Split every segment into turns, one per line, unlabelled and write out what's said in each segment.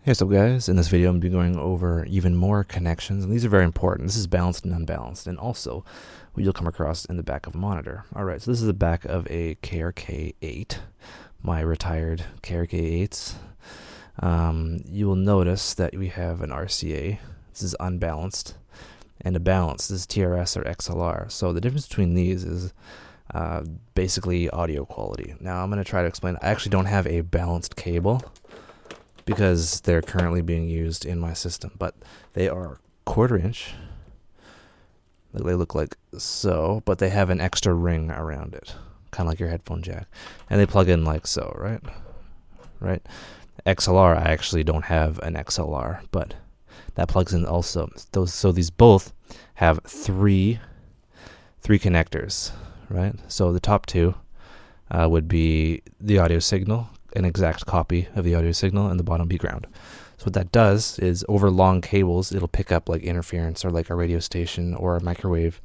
Hey, what's up guys? In this video I'm going to be going over even more connections, and these are very important. This is balanced and unbalanced, and also what you'll come across in the back of a monitor. Alright, so this is the back of a KRK-8, my retired KRK-8s. You will notice that we have an RCA, this is unbalanced, and a balanced, this is TRS or XLR. So the difference between these is basically audio quality. Now I'm going to try to explain. I actually don't have a balanced cable because they're currently being used in my system, but they are 1/4 inch. They look like so, but they have an extra ring around it, kind of like your headphone jack, and they plug in like so, right? XLR, I actually don't have an XLR, but that plugs in also. So these both have three connectors, right? So the top two would be the audio signal, an exact copy of the audio signal, and the bottom be ground. So what that does is over long cables, it'll pick up like interference or like a radio station or a microwave,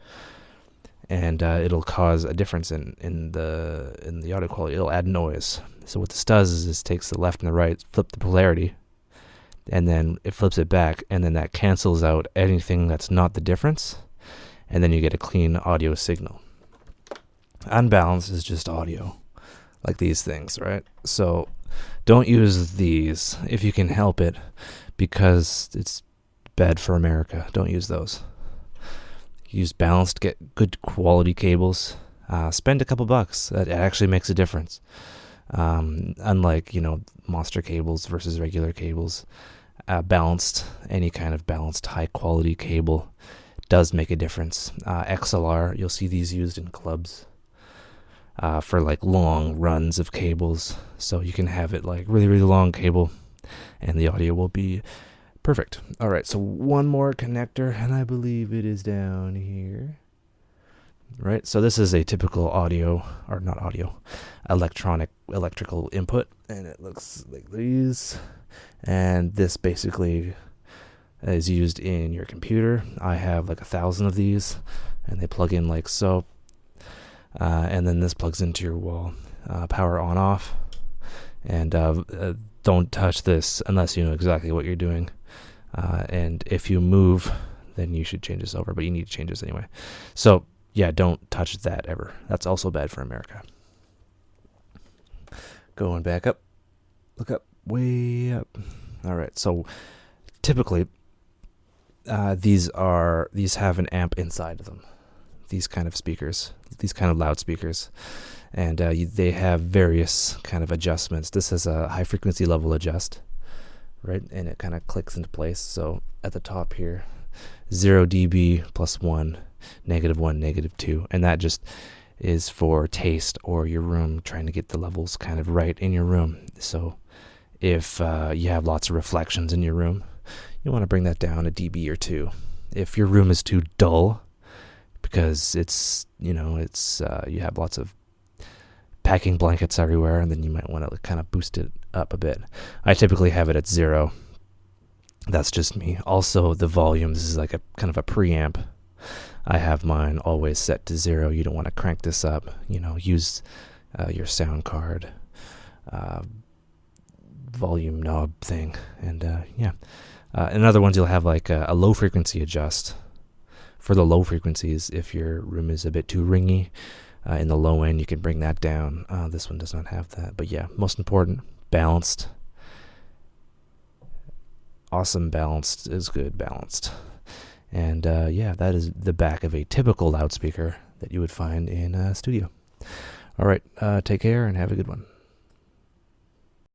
and it'll cause a difference in the audio quality. It'll add noise. So what this does is it takes the left and the right, flip the polarity, and then it flips it back, and then that cancels out anything that's not the difference, and then you get a clean audio signal. Unbalanced is just audio, like these things, right? So don't use these if you can help it, because it's bad for America. Don't use those. Use balanced, get good quality cables. Spend a couple bucks. It actually makes a difference. Unlike, monster cables versus regular cables, balanced, any kind of balanced high quality cable does make a difference. XLR, you'll see these used in clubs for like long runs of cables, so you can have it like really long cable and the audio will be perfect. Alright, so one more connector, and I believe it is down here, right? So this is a typical electrical input, and it looks like these, and this basically is used in your computer. I have like 1,000 of these, and they plug in like so. And then this plugs into your wall, power on off, and don't touch this unless you know exactly what you're doing, and if you move then you should change this over, but you need to change this anyway. So yeah, don't touch that ever. That's also bad for America. Going back up, look up, way up. Alright, so typically these have an amp inside of them, these kind of speakers, these kind of loudspeakers, and they have various kind of adjustments. This has a high frequency level adjust, right, and it kind of clicks into place. So at the top here, 0 dB plus 1, -1, -2, and that just is for taste or your room, trying to get the levels kind of right in your room. So if you have lots of reflections in your room, you want to bring that down a dB or 2. If your room is too dull, because it's you have lots of packing blankets everywhere, and then you might want to kind of boost it up a bit. I typically have it at 0. That's just me. Also, the volume, this is like a kind of a preamp. I have mine always set to 0. You don't want to crank this up. Use your sound card volume knob thing, and in other ones you'll have like a low frequency adjust. For the low frequencies, if your room is a bit too ringy, in the low end, you can bring that down. This one does not have that. But yeah, most important, balanced. Awesome balanced is good balanced. And that is the back of a typical loudspeaker that you would find in a studio. All right, take care and have a good one.